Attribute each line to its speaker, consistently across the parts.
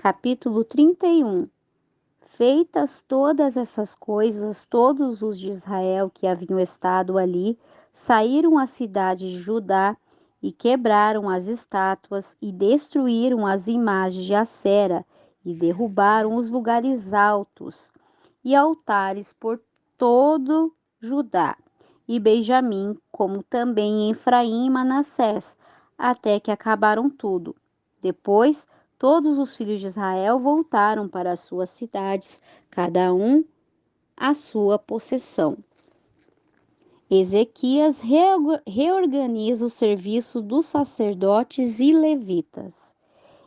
Speaker 1: Capítulo 31. Feitas todas essas coisas, todos os de Israel que haviam estado ali saíram à cidade de Judá e quebraram as estátuas e destruíram as imagens de Acera e derrubaram os lugares altos e altares por todo Judá e Benjamim, como também em Efraim e Manassés, até que acabaram tudo. Depois, todos os filhos de Israel voltaram para as suas cidades, cada um à sua possessão. Ezequias reorganiza o serviço dos sacerdotes e levitas.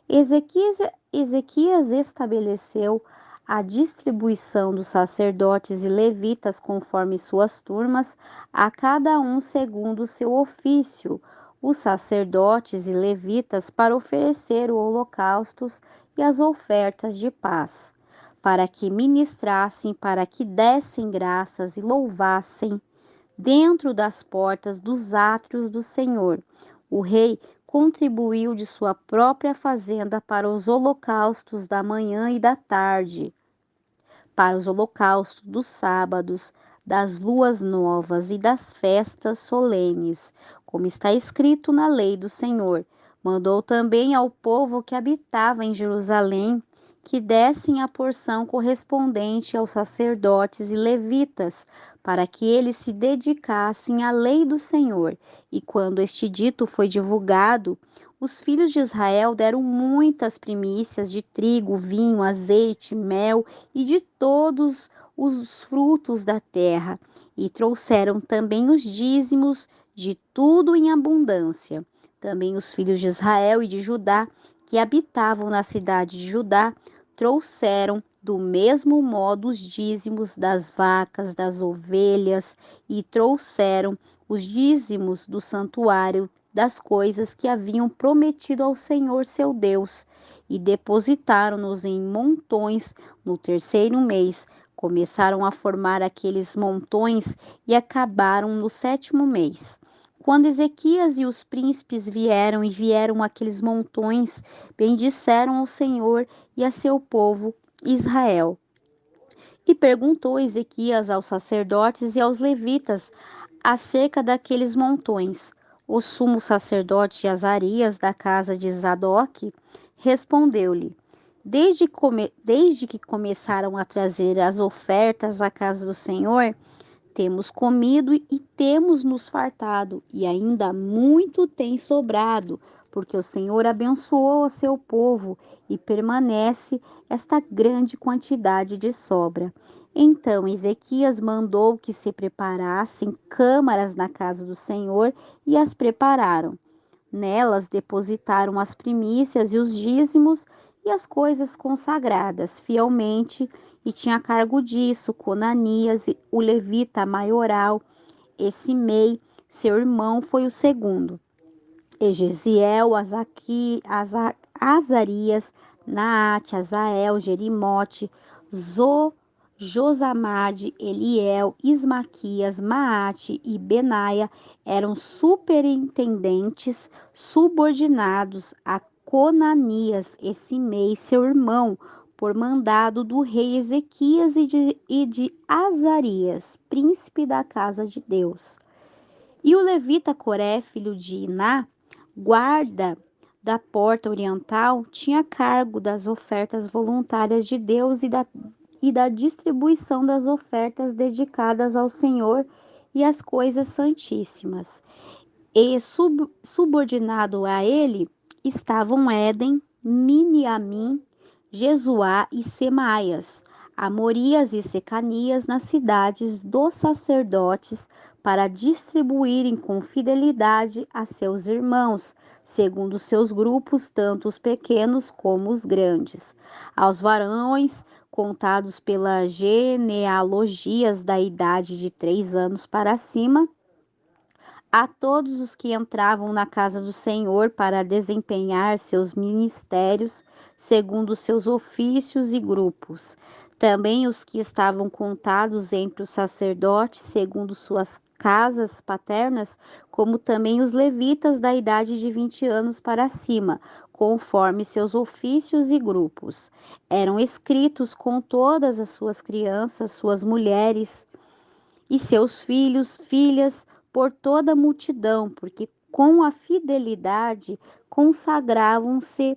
Speaker 1: Ezequias estabeleceu a distribuição dos sacerdotes e levitas conforme suas turmas, a cada um segundo o seu ofício, os sacerdotes e levitas para oferecer os holocaustos e as ofertas de paz, para que ministrassem, para que dessem graças e louvassem dentro das portas dos átrios do Senhor. O rei contribuiu de sua própria fazenda para os holocaustos da manhã e da tarde, para os holocaustos dos sábados, das luas novas e das festas solenes, como está escrito na lei do Senhor. Mandou também ao povo que habitava em Jerusalém que dessem a porção correspondente aos sacerdotes e levitas, para que eles se dedicassem à lei do Senhor. E quando este dito foi divulgado, os filhos de Israel deram muitas primícias de trigo, vinho, azeite, mel e de todos os frutos da terra, e trouxeram também os dízimos de tudo em abundância. Também os filhos de Israel e de Judá, que habitavam na cidade de Judá, trouxeram do mesmo modo os dízimos das vacas, das ovelhas, e trouxeram os dízimos do santuário, das coisas que haviam prometido ao Senhor seu Deus, e depositaram-nos em montões no terceiro mês. Começaram a formar aqueles montões e acabaram no sétimo mês. Quando Ezequias e os príncipes vieram aqueles montões, bendisseram ao Senhor e a seu povo Israel. E perguntou Ezequias aos sacerdotes e aos levitas acerca daqueles montões. O sumo sacerdote Azarias, da casa de Zadoque, respondeu-lhe: desde que começaram a trazer as ofertas à casa do Senhor, temos comido e temos nos fartado, e ainda muito tem sobrado, porque o Senhor abençoou o seu povo e permanece esta grande quantidade de sobra. Então Ezequias mandou que se preparassem câmaras na casa do Senhor e as prepararam. Nelas depositaram as primícias e os dízimos e as coisas consagradas fielmente, e tinha a cargo disso Conanias, o levita maioral, Simei, seu irmão, foi o segundo. Ejeziel, Azarias, Naate, Azael, Jerimote, Josamade, Eliel, Ismaquias, Maate e Benaia eram superintendentes subordinados a Conanias e Simei, seu irmão, por mandado do rei Ezequias e de Azarias, príncipe da casa de Deus. E o levita Coré, filho de Iná, guarda da porta oriental, tinha cargo das ofertas voluntárias de Deus e da distribuição das ofertas dedicadas ao Senhor e às coisas santíssimas. E subordinado a ele estavam Éden, Miniamim, Jesuá e Semaias, Amorias e Secanias nas cidades dos sacerdotes, para distribuírem com fidelidade a seus irmãos, segundo seus grupos, tanto os pequenos como os grandes. Aos varões contados pelas genealogias da idade de 3 anos para cima, a todos os que entravam na casa do Senhor para desempenhar seus ministérios, segundo seus ofícios e grupos. Também os que estavam contados entre os sacerdotes, segundo suas casas paternas, como também os levitas da idade de 20 anos para cima, conforme seus ofícios e grupos. Eram escritos com todas as suas crianças, suas mulheres e seus filhos, filhas, por toda a multidão, porque com a fidelidade consagravam-se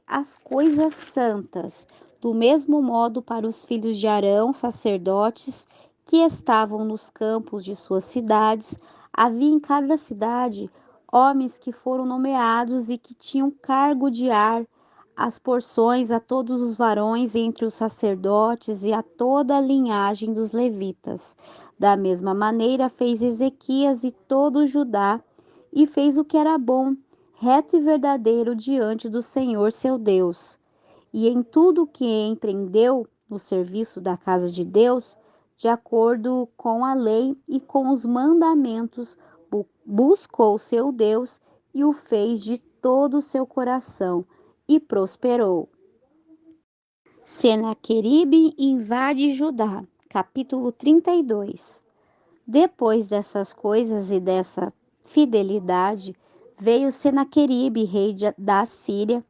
Speaker 1: às coisas santas, do mesmo modo para os filhos de Arão, sacerdotes, que estavam nos campos de suas cidades. Havia em cada cidade homens que foram nomeados e que tinham cargo de ar as porções a todos os varões entre os sacerdotes e a toda a linhagem dos levitas. Da mesma maneira fez Ezequias e todo Judá, e fez o que era bom, reto e verdadeiro diante do Senhor seu Deus. E em tudo que empreendeu no serviço da casa de Deus, de acordo com a lei e com os mandamentos, buscou seu Deus e o fez de todo o seu coração, e prosperou. Senaqueribe invade Judá. Capítulo 32. Depois dessas coisas e dessa fidelidade, veio Senaqueribe, rei da Síria,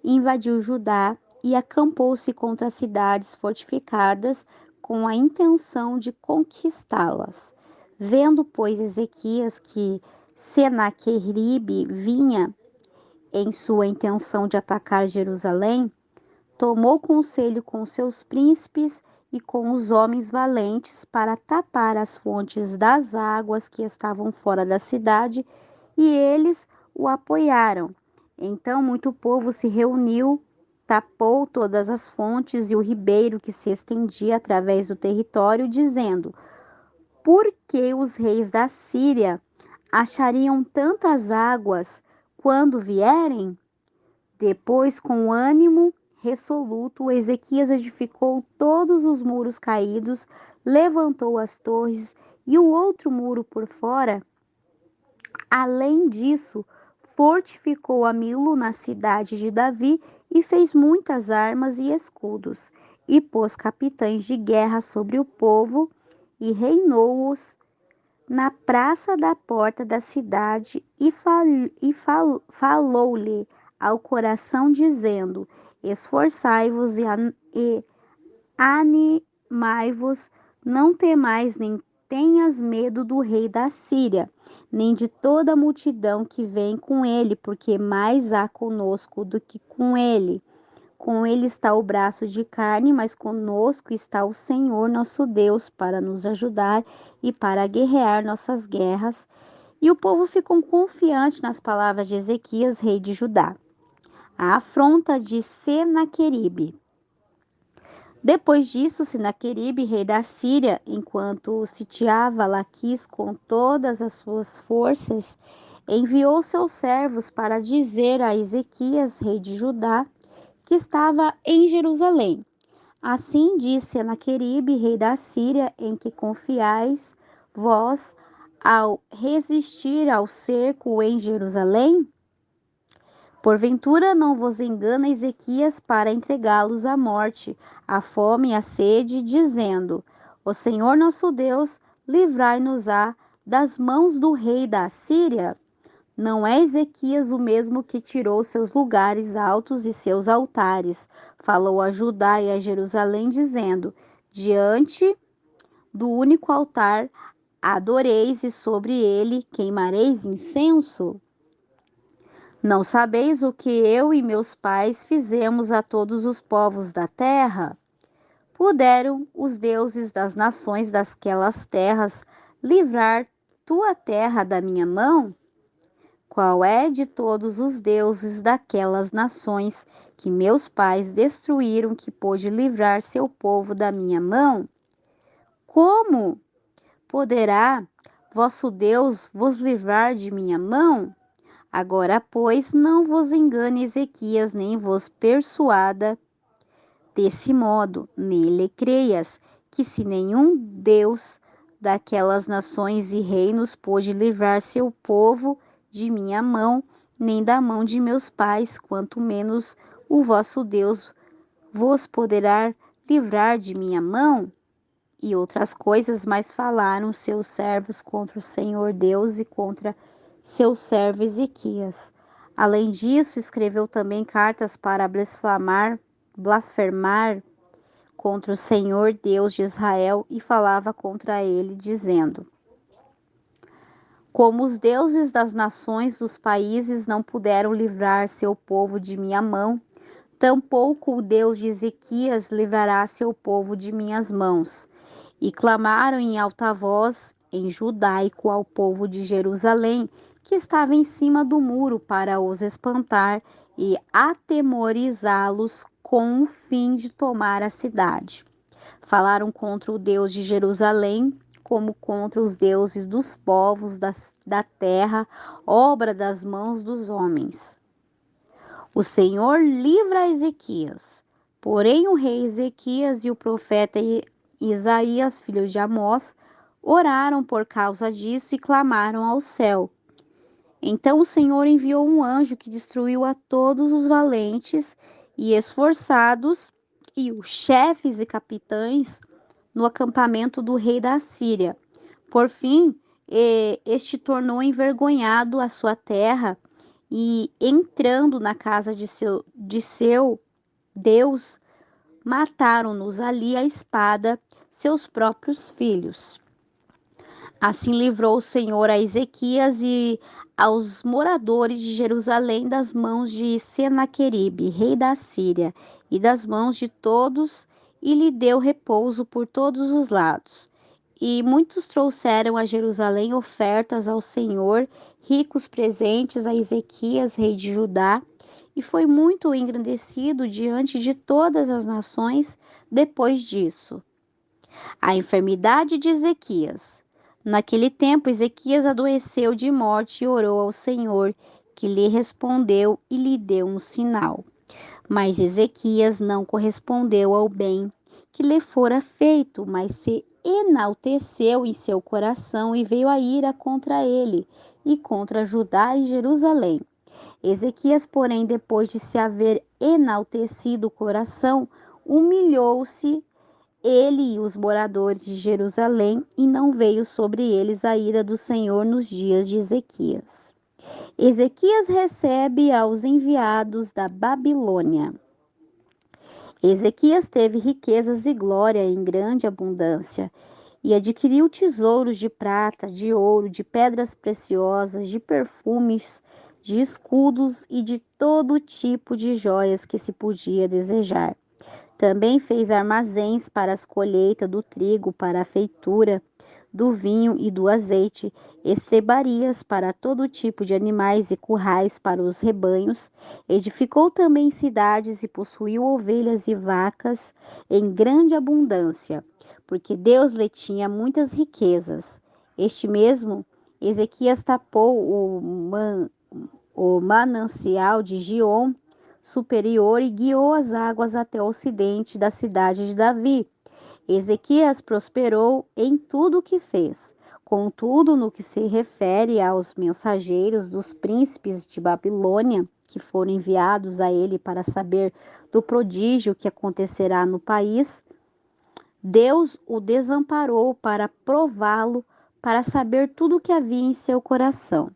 Speaker 1: invadiu Judá e acampou-se contra as cidades fortificadas com a intenção de conquistá-las. Vendo, pois, Ezequias que Senaqueribe vinha em sua intenção de atacar Jerusalém, tomou conselho com seus príncipes e com os homens valentes para tapar as fontes das águas que estavam fora da cidade, e eles o apoiaram. Então muito povo se reuniu, tapou todas as fontes e o ribeiro que se estendia através do território, dizendo: por que os reis da Síria achariam tantas águas quando vierem? Depois, com ânimo resoluto, Ezequias edificou todos os muros caídos, levantou as torres e o outro muro por fora. Além disso, fortificou a Milo na cidade de Davi e fez muitas armas e escudos, e pôs capitães de guerra sobre o povo e reinou-os na praça da porta da cidade, e falou-lhe ao coração, dizendo: esforçai-vos e animai-vos, não temais nem tenhas medo do rei da Síria, nem de toda a multidão que vem com ele, porque mais há conosco do que com ele. Com ele está o braço de carne, mas conosco está o Senhor nosso Deus para nos ajudar e para guerrear nossas guerras. E o povo ficou confiante nas palavras de Ezequias, rei de Judá. A afronta de Senaqueribe. Depois disso, Senaqueribe, rei da Síria, enquanto sitiava Laquis com todas as suas forças, enviou seus servos para dizer a Ezequias, rei de Judá, que estava em Jerusalém: assim disse Senaqueribe, rei da Síria, em que confiais vós ao resistir ao cerco em Jerusalém? Porventura não vos engana Ezequias para entregá-los à morte, à fome e à sede, dizendo: o Senhor nosso Deus livrai-nos-á das mãos do rei da Síria? Não é Ezequias o mesmo que tirou seus lugares altos e seus altares? Falou a Judá e a Jerusalém, dizendo: diante do único altar adoreis e sobre ele queimareis incenso? Não sabeis o que eu e meus pais fizemos a todos os povos da terra? Puderam os deuses das nações daquelas terras livrar tua terra da minha mão? Qual é de todos os deuses daquelas nações que meus pais destruíram que pôde livrar seu povo da minha mão? Como poderá vosso Deus vos livrar de minha mão? Agora, pois, não vos engane Ezequias, nem vos persuada desse modo, nele creias, que se nenhum Deus daquelas nações e reinos pôde livrar seu povo de minha mão, nem da mão de meus pais, quanto menos o vosso Deus vos poderá livrar de minha mão? E outras coisas mais falaram seus servos contra o Senhor Deus e contra seu servo Ezequias. Além disso, escreveu também cartas para blasfemar contra o Senhor Deus de Israel e falava contra ele, dizendo: como os deuses das nações dos países não puderam livrar seu povo de minha mão, tampouco o Deus de Ezequias livrará seu povo de minhas mãos. E clamaram em alta voz, em judaico, ao povo de Jerusalém, que estava em cima do muro, para os espantar e atemorizá-los com o fim de tomar a cidade. Falaram contra o Deus de Jerusalém, como contra os deuses dos povos da terra, obra das mãos dos homens. O Senhor livra a Ezequias. Porém, o rei Ezequias e o profeta Isaías, filho de Amós, oraram por causa disso e clamaram ao céu. Então o Senhor enviou um anjo que destruiu a todos os valentes e esforçados e os chefes e capitães no acampamento do rei da Síria. Por fim, este tornou envergonhado a sua terra e, entrando na casa de seu Deus, mataram-nos ali à espada seus próprios filhos. Assim livrou o Senhor a Ezequias e aos moradores de Jerusalém das mãos de Senaqueribe, rei da Síria, e das mãos de todos, e lhe deu repouso por todos os lados. E muitos trouxeram a Jerusalém ofertas ao Senhor, ricos presentes a Ezequias, rei de Judá, e foi muito engrandecido diante de todas as nações depois disso. A enfermidade de Ezequias. Naquele tempo, Ezequias adoeceu de morte e orou ao Senhor, que lhe respondeu e lhe deu um sinal. Mas Ezequias não correspondeu ao bem que lhe fora feito, mas se enalteceu em seu coração e veio a ira contra ele e contra Judá e Jerusalém. Ezequias, porém, depois de se haver enaltecido o coração, humilhou-se ele e os moradores de Jerusalém, e não veio sobre eles a ira do Senhor nos dias de Ezequias. Ezequias recebe aos enviados da Babilônia. Ezequias teve riquezas e glória em grande abundância, e adquiriu tesouros de prata, de ouro, de pedras preciosas, de perfumes, de escudos e de todo tipo de joias que se podia desejar. Também fez armazéns para as colheitas do trigo, para a feitura do vinho e do azeite, estrebarias para todo tipo de animais e currais para os rebanhos. Edificou também cidades e possuiu ovelhas e vacas em grande abundância, porque Deus lhe tinha muitas riquezas. Este mesmo Ezequias tapou o manancial de Giom superior e guiou as águas até o ocidente da cidade de Davi. Ezequias prosperou em tudo o que fez. Contudo, no que se refere aos mensageiros dos príncipes de Babilônia, que foram enviados a ele para saber do prodígio que acontecerá no país, Deus o desamparou para prová-lo, para saber tudo o que havia em seu coração.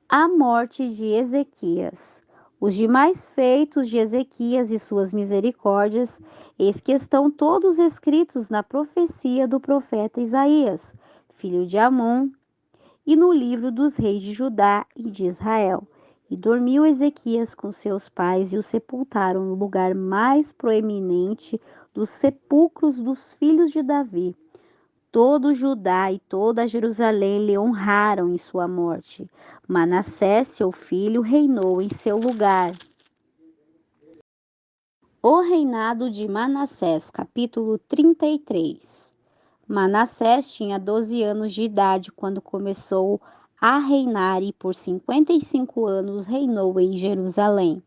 Speaker 1: A morte de Ezequias. Os demais feitos de Ezequias e suas misericórdias, eis que estão todos escritos na profecia do profeta Isaías, filho de Amon, e no livro dos reis de Judá e de Israel. E dormiu Ezequias com seus pais e o sepultaram no lugar mais proeminente dos sepulcros dos filhos de Davi. Todo Judá e toda Jerusalém lhe honraram em sua morte. Manassés, seu filho, reinou em seu lugar. O reinado de Manassés, capítulo 33. Manassés tinha 12 anos de idade quando começou a reinar e por 55 anos reinou em Jerusalém.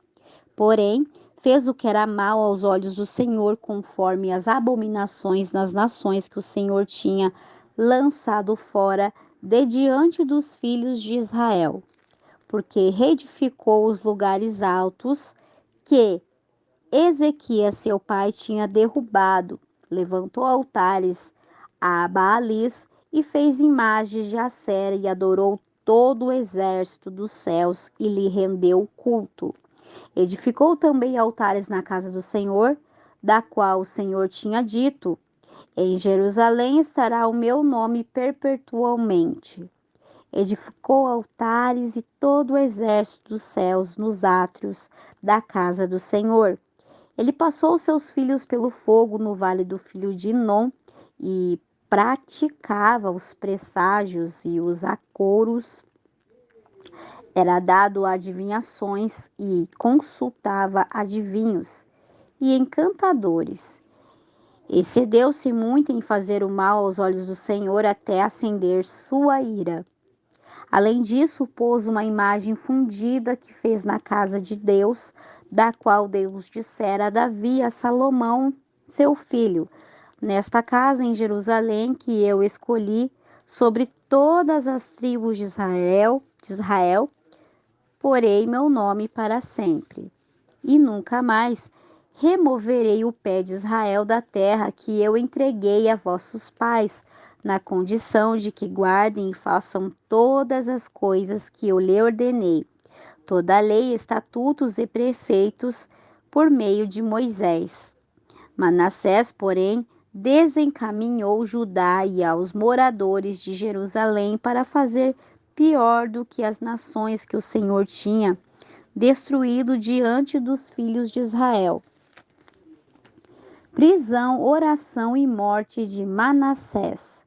Speaker 1: Porém, fez o que era mal aos olhos do Senhor, conforme as abominações nas nações que o Senhor tinha lançado fora de diante dos filhos de Israel, porque reedificou os lugares altos que Ezequias, seu pai, tinha derrubado, levantou altares a Baalis e fez imagens de Acera e adorou todo o exército dos céus e lhe rendeu culto. Edificou também altares na casa do Senhor, da qual o Senhor tinha dito: em Jerusalém estará o meu nome perpetuamente. Edificou altares e todo o exército dos céus nos átrios da casa do Senhor. Ele passou seus filhos pelo fogo no vale do filho de Inom e praticava os presságios e os acouros. Era dado a adivinhações e consultava adivinhos e encantadores. Excedeu-se muito em fazer o mal aos olhos do Senhor até acender sua ira. Além disso, pôs uma imagem fundida que fez na casa de Deus, da qual Deus dissera a Davi e a Salomão, seu filho: nesta casa em Jerusalém que eu escolhi sobre todas as tribos de Israel, porei meu nome para sempre. E nunca mais removerei o pé de Israel da terra que eu entreguei a vossos pais, na condição de que guardem e façam todas as coisas que eu lhe ordenei, toda a lei, estatutos e preceitos por meio de Moisés. Manassés, porém, desencaminhou Judá e aos moradores de Jerusalém para fazer pior do que as nações que o Senhor tinha destruído diante dos filhos de Israel. Prisão, oração e morte de Manassés.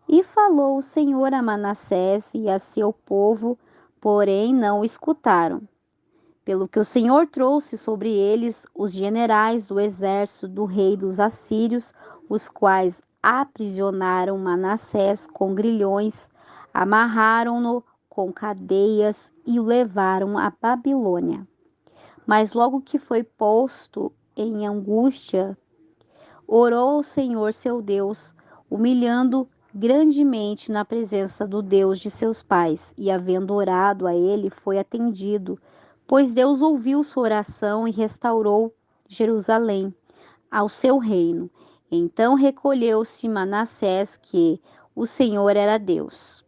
Speaker 1: E falou o Senhor a Manassés e a seu povo, porém não o escutaram. Pelo que o Senhor trouxe sobre eles os generais do exército do rei dos assírios, os quais aprisionaram Manassés com grilhões, amarraram-no com cadeias e o levaram à Babilônia. Mas logo que foi posto em angústia, orou ao Senhor seu Deus, humilhando grandemente na presença do Deus de seus pais, e havendo orado a ele, foi atendido, pois Deus ouviu sua oração e restaurou Jerusalém ao seu reino. Então recolheu-se Manassés, que o Senhor era Deus.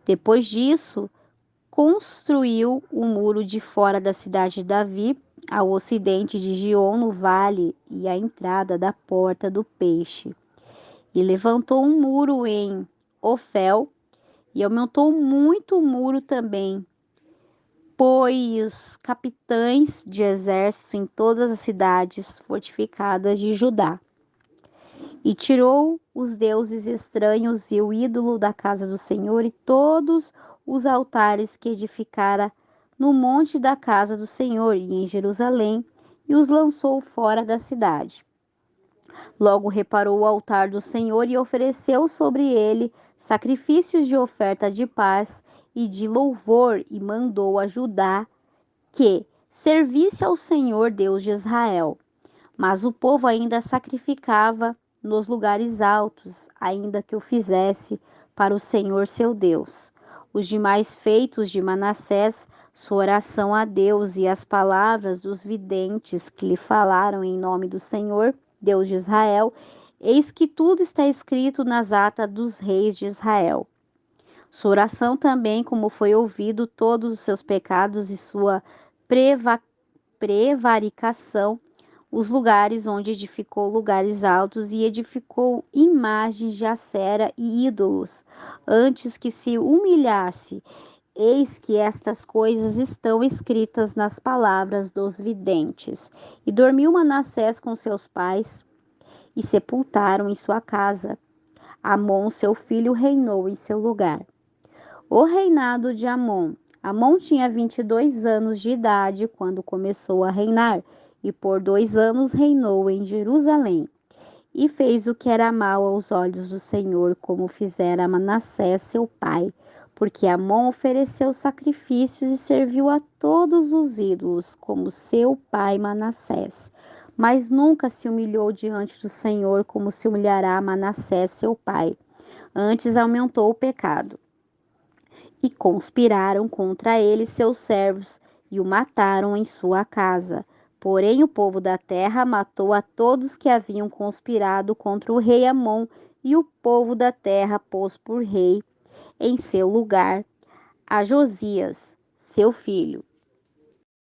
Speaker 1: Depois disso, construiu o muro de fora da cidade de Davi, ao ocidente de Gion, no vale, e a entrada da porta do peixe. E levantou um muro em Ofel, e aumentou muito o muro também, pôs capitães de exército em todas as cidades fortificadas de Judá. E tirou os deuses estranhos e o ídolo da casa do Senhor e todos os altares que edificara no monte da casa do Senhor e em Jerusalém, e os lançou fora da cidade. Logo reparou o altar do Senhor e ofereceu sobre ele sacrifícios de oferta de paz e de louvor, e mandou a Judá que servisse ao Senhor Deus de Israel. Mas o povo ainda sacrificava nos lugares altos, ainda que o fizesse para o Senhor seu Deus. Os demais feitos de Manassés, sua oração a Deus e as palavras dos videntes que lhe falaram em nome do Senhor, Deus de Israel, eis que tudo está escrito nas atas dos reis de Israel. Sua oração também, como foi ouvido, todos os seus pecados e sua prevaricação, os lugares onde edificou lugares altos e edificou imagens de Acera e ídolos, antes que se humilhasse. Eis que estas coisas estão escritas nas palavras dos videntes. E dormiu Manassés com seus pais, e sepultaram em sua casa. Amon, seu filho, reinou em seu lugar. O reinado de Amon. Amon tinha 22 anos de idade quando começou a reinar, e por 2 anos reinou em Jerusalém. E fez o que era mal aos olhos do Senhor, como fizera Manassés seu pai, porque Amon ofereceu sacrifícios e serviu a todos os ídolos, como seu pai Manassés. Mas nunca se humilhou diante do Senhor, como se humilhará Manassés seu pai. Antes aumentou o pecado. E conspiraram contra ele seus servos, e o mataram em sua casa. Porém o povo da terra matou a todos que haviam conspirado contra o rei Amon, e o povo da terra pôs por rei em seu lugar a Josias, seu filho.